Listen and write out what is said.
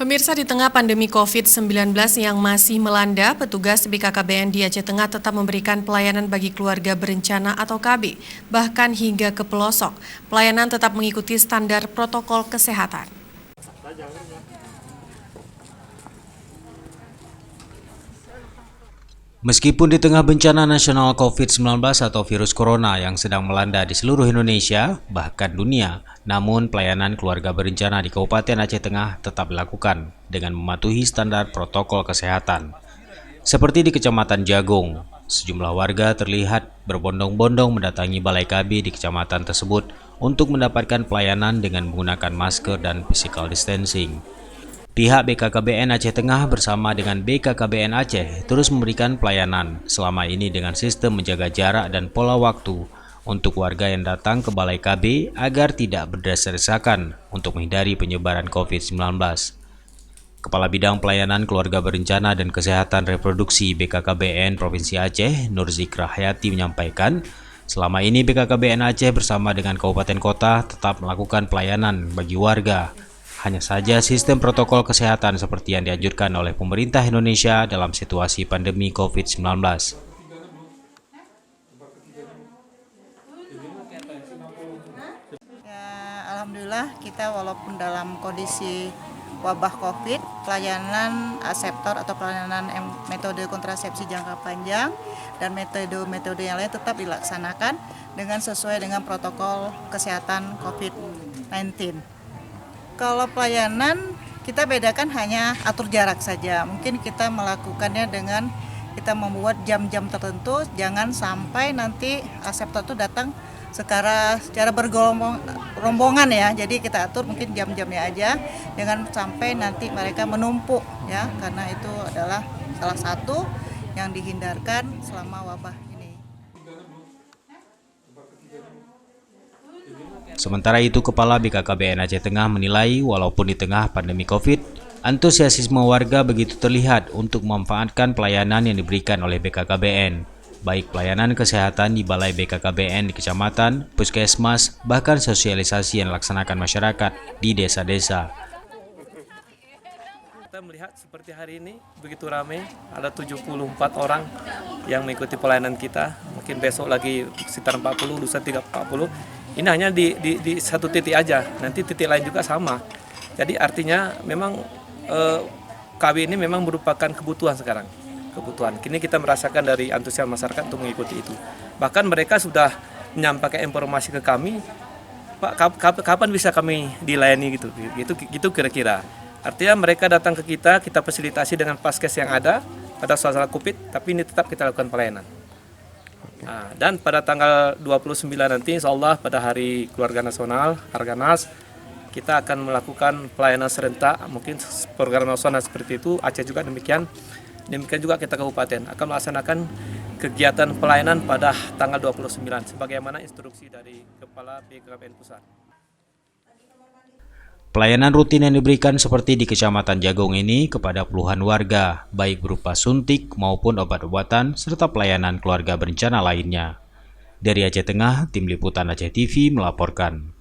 Pemirsa, di tengah pandemi COVID-19 yang masih melanda, petugas BKKBN di Aceh Tengah tetap memberikan pelayanan bagi keluarga berencana atau KB, bahkan hingga ke pelosok. Pelayanan tetap mengikuti standar protokol kesehatan. Meskipun di tengah bencana nasional COVID-19 atau virus corona yang sedang melanda di seluruh Indonesia, bahkan dunia, namun pelayanan keluarga berencana di Kabupaten Aceh Tengah tetap dilakukan dengan mematuhi standar protokol kesehatan. Seperti di Kecamatan Jagung, sejumlah warga terlihat berbondong-bondong mendatangi balai KB di kecamatan tersebut untuk mendapatkan pelayanan dengan menggunakan masker dan physical distancing. Pihak BKKBN Aceh Tengah bersama dengan BKKBN Aceh terus memberikan pelayanan selama ini dengan sistem menjaga jarak dan pola waktu untuk warga yang datang ke Balai KB agar tidak berdesak-desakan untuk menghindari penyebaran COVID-19. Kepala Bidang Pelayanan Keluarga Berencana dan Kesehatan Reproduksi BKKBN Provinsi Aceh, Nurzikra Hayati menyampaikan, selama ini BKKBN Aceh bersama dengan kabupaten kota tetap melakukan pelayanan bagi warga. Hanya saja sistem protokol kesehatan seperti yang dianjurkan oleh pemerintah Indonesia dalam situasi pandemi COVID-19. Ya, alhamdulillah kita walaupun dalam kondisi wabah COVID, pelayanan aseptor atau pelayanan metode kontrasepsi jangka panjang dan metode-metode yang lain tetap dilaksanakan dengan sesuai dengan protokol kesehatan COVID-19. Kalau pelayanan kita bedakan hanya atur jarak saja. Mungkin kita melakukannya dengan kita membuat jam-jam tertentu, jangan sampai nanti aseptor itu datang secara bergerombongan ya. Jadi kita atur mungkin jam-jamnya aja, jangan sampai nanti mereka menumpuk ya, karena itu adalah salah satu yang dihindarkan selama wabah ini. Sementara itu, Kepala BKKBN Aceh Tengah menilai walaupun di tengah pandemi COVID, antusiasme warga begitu terlihat untuk memanfaatkan pelayanan yang diberikan oleh BKKBN, baik pelayanan kesehatan di Balai BKKBN di kecamatan, puskesmas, bahkan sosialisasi yang dilaksanakan masyarakat di desa-desa. Kita melihat seperti hari ini begitu ramai, ada 74 orang yang mengikuti pelayanan kita. Mungkin besok lagi sekitar 40, lusa 40. Ini hanya di satu titik aja, nanti titik lain juga sama. Jadi artinya memang KB ini memang merupakan kebutuhan sekarang. Kebutuhan. Kini kita merasakan dari antusias masyarakat untuk mengikuti itu. Bahkan mereka sudah menyampaikan informasi ke kami, Pak, kapan bisa kami dilayani gitu kira-kira. Artinya mereka datang ke kita fasilitasi dengan paskes yang ada pada suasana COVID, tapi ini tetap kita lakukan pelayanan. Nah, dan pada tanggal 29 nanti, insya Allah pada Hari Keluarga Nasional, Harganas, kita akan melakukan pelayanan serentak, mungkin program nasional seperti itu, Aceh juga demikian. Demikian juga kita kabupaten akan melaksanakan kegiatan pelayanan pada tanggal 29, sebagaimana instruksi dari Kepala BKKBN Pusat. Pelayanan rutin yang diberikan seperti di Kecamatan Jagung ini kepada puluhan warga, baik berupa suntik maupun obat-obatan, serta pelayanan keluarga berencana lainnya. Dari Aceh Tengah, Tim Liputan Aceh TV melaporkan.